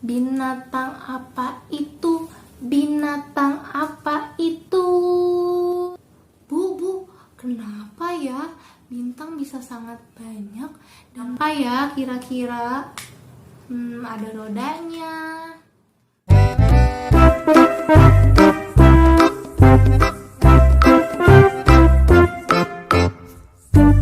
Binatang apa itu? Binatang apa itu? Bu, kenapa ya bintang bisa sangat banyak? Dan apa ya kira-kira? Ada rodanya.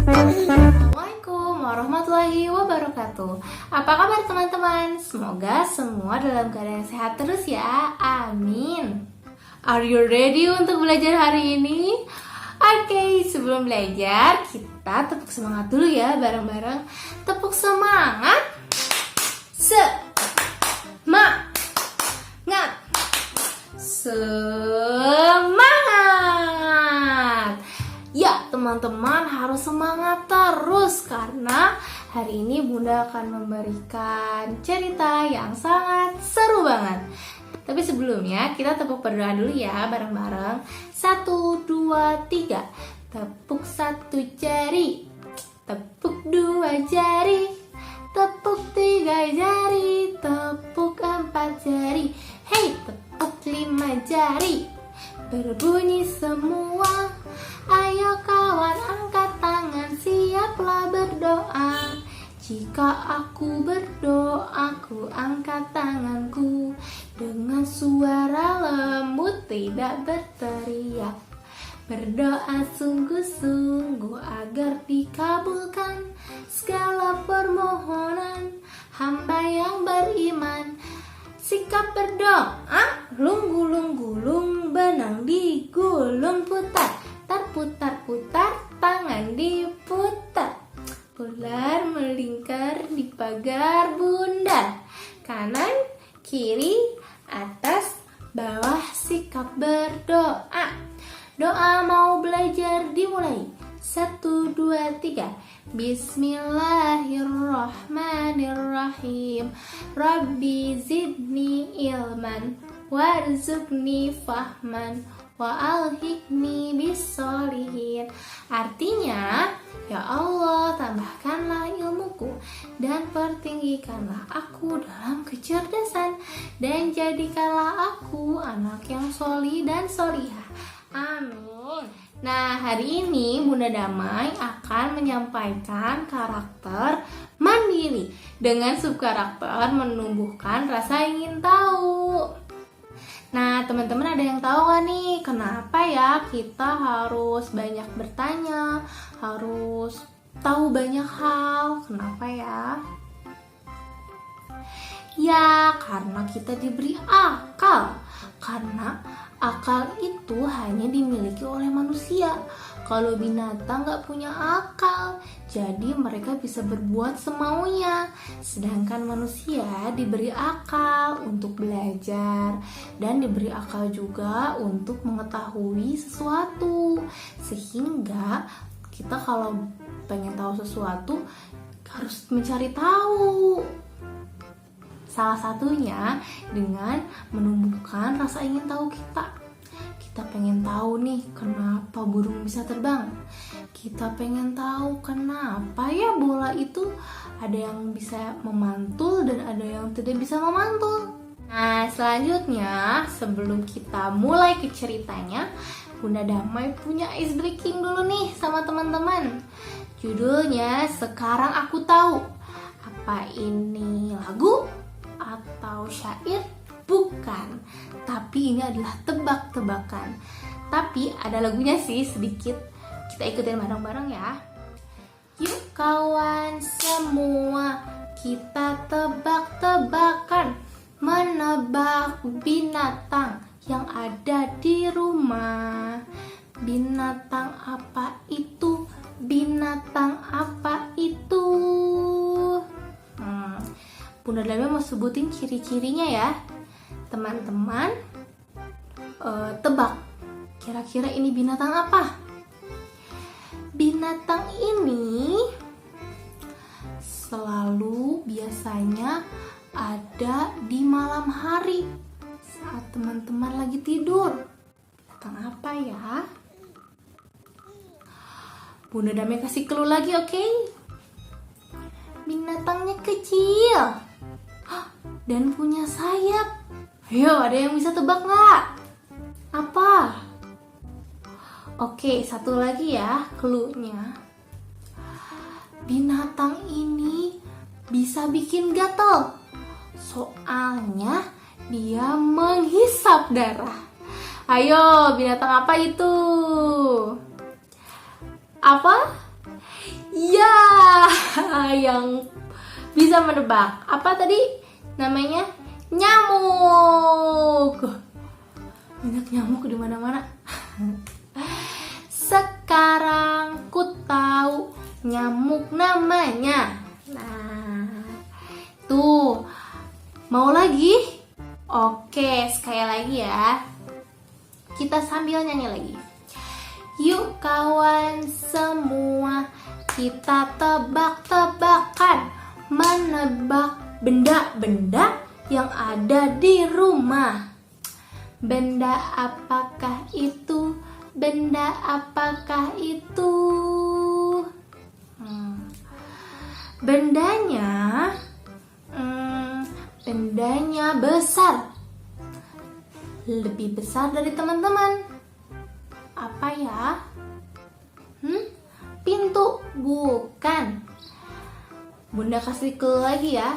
Assalamualaikum warahmatullahi wabarakatuh. Apa kabar teman-teman? Semoga semua dalam keadaan sehat terus ya. Amin. Are you ready untuk belajar hari ini? Oke, sebelum belajar kita tepuk semangat dulu ya bareng-bareng. Tepuk semangat. Semangat. Ya, teman-teman harus semangat terus karena hari ini Bunda akan memberikan cerita yang sangat seru banget. Tapi sebelumnya kita tepuk berdoa dulu ya bareng-bareng. 1, 2, 3. Tepuk 1 jari, tepuk 2 jari, tepuk 3 jari, tepuk 4 jari. Hey, tepuk 5 jari. Berbunyi semua. Ayo kawan angkat tangan, siaplah berdoa. Jika aku berdoa, ku angkat tanganku dengan suara lembut, tidak berteriak. Berdoa sungguh-sungguh agar dikabulkan segala permohonan hamba yang beriman. Sikap berdoa, lunggu-lung benang digulung putar. Putar-putar, tangan diputar. Ular melingkar di pagar Bunda. Kanan, kiri, atas, bawah, sikap berdoa. Doa mau belajar dimulai. 1, 2, 3. Bismillahirrahmanirrahim. Rabbi zidni ilman warzuqni fahman wa alhiqni bissolihin. Artinya, ya Allah, tambahkanlah ilmuku dan pertinggikanlah aku dalam kecerdasan dan jadikanlah aku anak yang solih dan solihah. Amin. Nah, hari ini Bunda Damai akan menyampaikan karakter mandiri dengan subkarakter menumbuhkan rasa ingin tahu. Nah, teman-teman ada yang tahu gak nih kenapa ya kita harus banyak bertanya, harus tahu banyak hal? Kenapa ya? Ya, karena kita diberi akal. Karena akal itu hanya dimiliki oleh manusia. Kalau binatang gak punya akal, jadi mereka bisa berbuat semaunya. Sedangkan manusia diberi akal untuk belajar dan diberi akal juga untuk mengetahui sesuatu. Sehingga kita kalau pengen tahu sesuatu harus mencari tahu. Salah satunya dengan menumbuhkan rasa ingin tahu kita. Kita pengen tahu nih kenapa burung bisa terbang. Kita pengen tahu kenapa ya bola itu ada yang bisa memantul dan ada yang tidak bisa memantul. Nah, selanjutnya sebelum kita mulai ke ceritanya, Bunda Damai punya ice breaking dulu nih sama teman-teman. Judulnya Sekarang Aku Tahu. Apa ini lagu atau syair? Bukan, tapi ini adalah tebak-tebakan. Tapi ada lagunya sih sedikit. Kita ikutin bareng-bareng ya. Yuk kawan semua, kita tebak-tebakan. Menebak binatang yang ada di rumah. Binatang apa itu? Binatang apa itu? Bunda Damai mau sebutin ciri-cirinya ya. Teman-teman tebak, kira-kira ini binatang apa? Binatang ini selalu biasanya ada di malam hari saat teman-teman lagi tidur. Binatang apa ya? Bunda Damai kasih clue lagi, oke? Binatangnya kecil. dan punya sayap. Ayo, ada yang bisa tebak nggak? Apa? Oke, satu lagi ya clue-nya. Binatang ini bisa bikin gatal. Soalnya dia menghisap darah. Ayo, binatang apa itu? Apa? Ya, yang bisa menebak. Apa tadi namanya? Nyamuk. Banyak nyamuk di mana-mana. Sekarang ku tahu nyamuk namanya. Nah, tuh. Mau lagi? Oke, sekali lagi ya. Kita sambil nyanyi lagi. Yuk kawan semua, kita tebak-tebakan, menebak benda-benda yang ada di rumah. Benda apakah itu? Benda apakah itu? Bendanya besar. Lebih besar dari teman-teman. Apa ya? Pintu? Bukan. Bunda kasih clue lagi ya.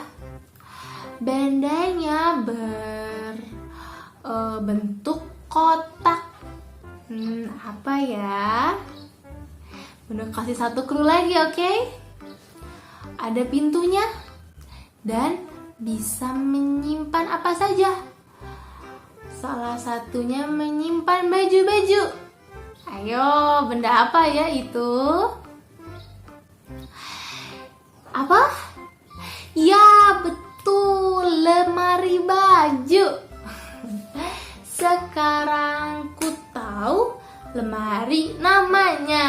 Bendanya berbentuk kotak. Apa ya? Bunda kasih satu clue lagi, oke? Ada pintunya dan bisa menyimpan apa saja. Salah satunya menyimpan baju-baju. Ayo, benda apa ya itu? Apa? Ya, betul, lemari baju. Sekarang ku tahu lemari namanya.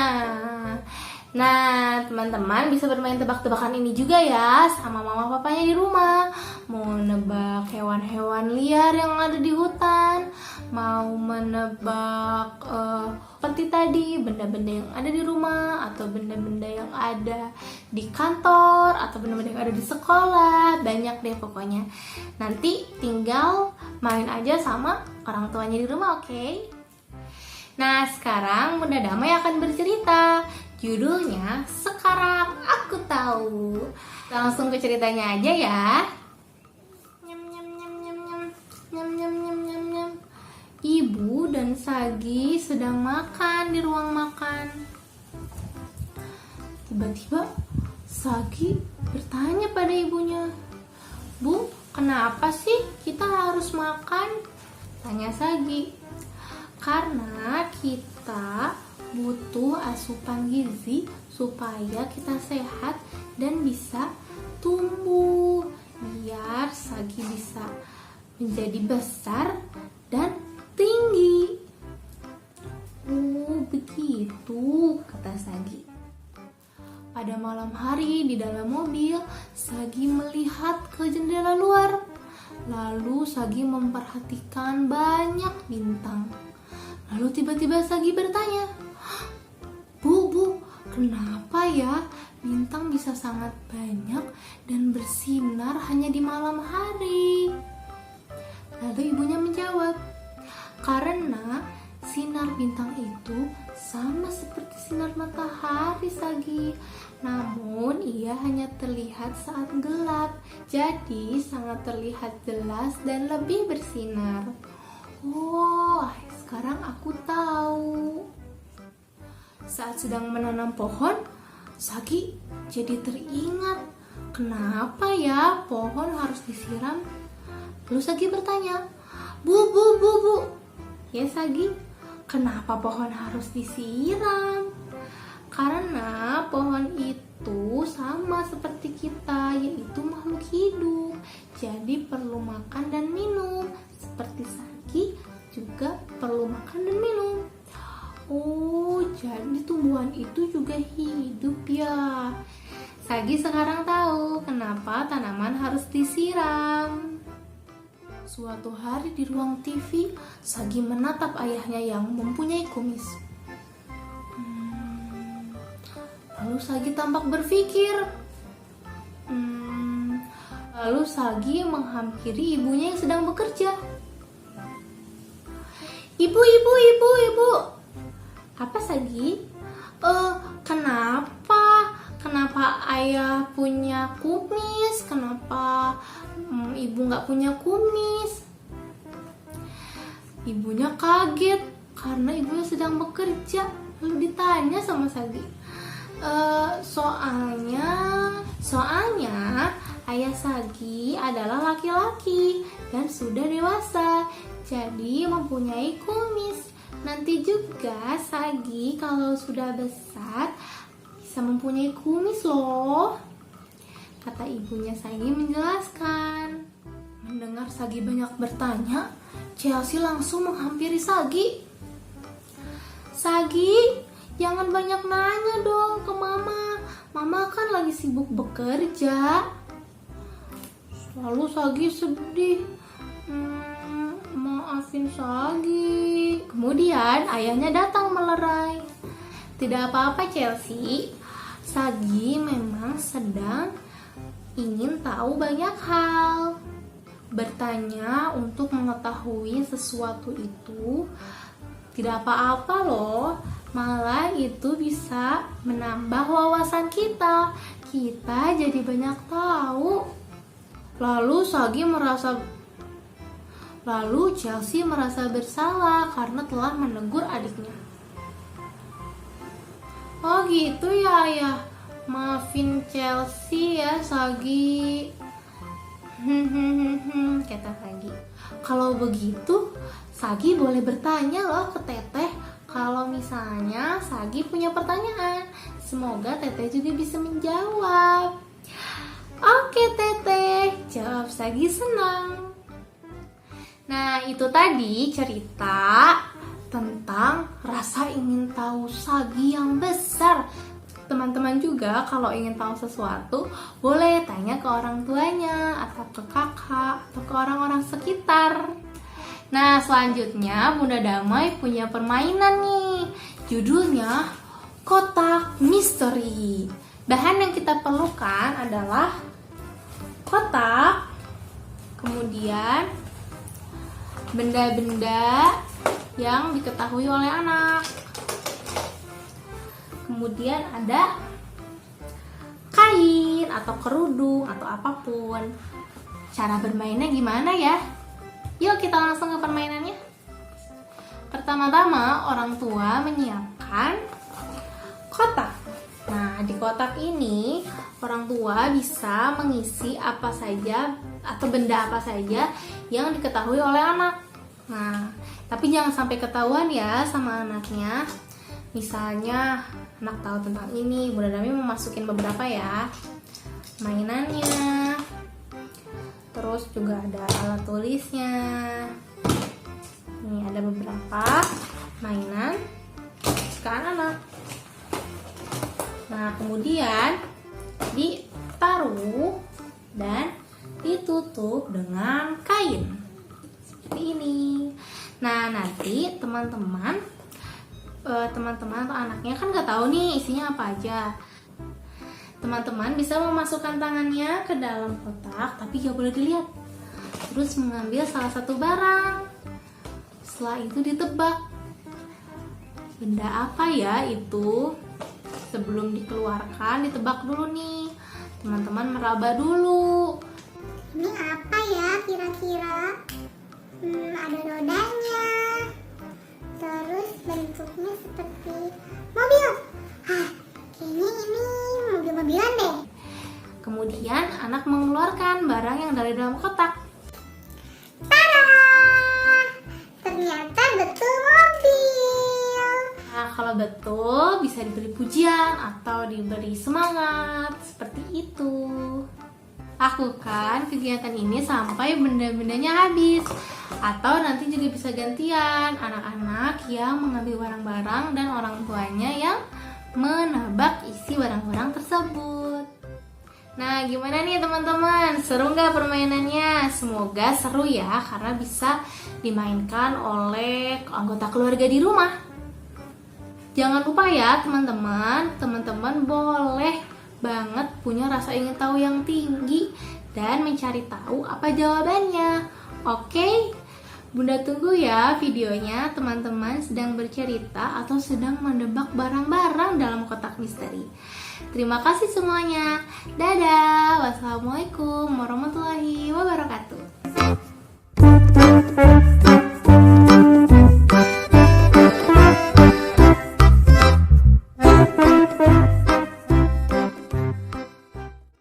Nah, teman-teman bisa bermain tebak-tebakan ini juga ya sama mama papanya di rumah. Mau nebak hewan-hewan liar yang ada di hutan, mau menebak seperti tadi benda-benda yang ada di rumah, atau benda-benda yang ada di kantor, atau benda-benda yang ada di sekolah. Banyak deh pokoknya. Nanti tinggal main aja sama orang tuanya di rumah, oke? Nah, sekarang Bunda Damai akan bercerita. Judulnya Sekarang Aku Tahu. Langsung ke ceritanya aja ya. Nyam nyam nyam nyam nyam. Nyam nyam nyam nyam nyam. Ibu dan Sagi sedang makan di ruang makan. Tiba-tiba Sagi bertanya pada ibunya, "Bu, kenapa sih kita harus makan?" Tanya Sagi. "Karena kita butuh asupan gizi supaya kita sehat dan bisa tumbuh, biar Sagi bisa menjadi besar dan tinggi." "Oh, begitu," kata Sagi. Pada malam hari di dalam mobil, Sagi melihat ke jendela luar. Lalu Sagi memperhatikan banyak bintang. Lalu tiba-tiba Sagi bertanya, Bu, kenapa ya bintang bisa sangat banyak dan bersinar hanya di malam hari?" Lalu ibunya menjawab, "Karena sinar bintang itu sama seperti sinar matahari, Sagi. Namun ia hanya terlihat saat gelap, jadi sangat terlihat jelas dan lebih bersinar." "Oh, sekarang aku tahu." Saat sedang menanam pohon, Sagi jadi teringat, kenapa ya pohon harus disiram? Lalu Sagi bertanya, Bu. "Ya Sagi, kenapa pohon harus disiram?" "Karena pohon itu sama seperti kita, yaitu makhluk hidup. Jadi perlu makan dan minum. Seperti Sagi juga perlu makan dan minum." "Oh, jadi tumbuhan itu juga hidup ya." Sagi sekarang tahu kenapa tanaman harus disiram. Suatu hari di ruang TV, Sagi menatap ayahnya yang mempunyai kumis. Lalu Sagi tampak berpikir, Lalu Sagi menghampiri ibunya yang sedang bekerja. Ibu. Apa Sagi? Kenapa ayah punya kumis? Kenapa ibu nggak punya kumis? Ibunya kaget karena ibunya sedang bekerja. Lalu ditanya sama Sagi, soalnya ayah Sagi adalah laki-laki dan sudah dewasa, jadi mempunyai kumis. Nanti juga Sagi kalau sudah besar bisa mempunyai kumis loh, kata ibunya Sagi menjelaskan. Mendengar Sagi banyak bertanya, Chelsea langsung menghampiri Sagi. Sagi, jangan banyak nanya dong ke mama. Mama kan lagi sibuk bekerja. Lalu Sagi sedih. Maafin Sagi. Kemudian ayahnya datang melerai. Tidak apa-apa Chelsea. Sagi memang sedang ingin tahu banyak hal. Bertanya untuk mengetahui sesuatu itu tidak apa-apa loh, malah itu bisa menambah wawasan kita. Kita jadi banyak tahu. Lalu Chelsea merasa bersalah karena telah menegur adiknya. Oh gitu ya ayah, maafin Chelsea ya Sagi. Kata Sagi. Kalau begitu Sagi boleh bertanya loh ke Teteh kalau misalnya Sagi punya pertanyaan. Semoga Teteh juga bisa menjawab. Oke Teteh, jawab Sagi senang. Nah itu tadi cerita tentang rasa ingin tahu Sagi yang besar. Teman-teman juga kalau ingin tahu sesuatu boleh tanya ke orang tuanya atau ke kakak atau ke orang-orang sekitar. Nah selanjutnya Bunda Damai punya permainan nih. Judulnya Kotak Misteri. Bahan yang kita perlukan adalah kotak, kemudian benda-benda yang diketahui oleh anak. Kemudian ada kain atau kerudung atau apapun. Cara bermainnya gimana ya? Yuk kita langsung ke permainannya. Pertama-tama orang tua menyiapkan kotak. Nah di kotak ini orang tua bisa mengisi apa saja atau benda apa saja yang diketahui oleh anak. Nah tapi jangan sampai ketahuan ya sama anaknya. Misalnya anak tahu tentang ini, Bunda Dami memasukin beberapa ya mainannya. Terus juga ada alat tulisnya. Ini ada beberapa mainan kesukaan anak. Nah kemudian ditaruh dan ditutup dengan kain seperti ini. Nah nanti teman-teman atau anaknya kan nggak tahu nih isinya apa aja. Teman-teman bisa memasukkan tangannya ke dalam kotak tapi nggak boleh dilihat. Terus mengambil salah satu barang. Setelah itu ditebak. Benda apa ya itu? Sebelum dikeluarkan ditebak dulu nih. Teman-teman meraba dulu. Ini apa ya kira-kira? Ada rodanya. Terus bentuknya seperti mobil. Kayaknya ini mobil-mobilan deh. Kemudian anak mengeluarkan barang yang dari dalam kotak. Tada! Ternyata betul mobil. Nah, kalau betul bisa diberi pujian atau diberi semangat seperti itu. Lakukan kegiatan ini sampai benda-bendanya habis. Atau nanti juga bisa gantian anak-anak yang mengambil barang-barang dan orang tuanya yang menebak isi barang-barang tersebut. Nah gimana nih teman-teman, seru nggak permainannya? Semoga seru ya karena bisa dimainkan oleh anggota keluarga di rumah. Jangan lupa ya teman-teman boleh banget punya rasa ingin tahu yang tinggi. dan mencari tahu apa jawabannya. Oke? Bunda tunggu ya videonya. Teman-teman sedang bercerita atau sedang mendebak barang-barang dalam kotak misteri. Terima kasih semuanya. Dadah. Wassalamualaikum warahmatullahi wabarakatuh.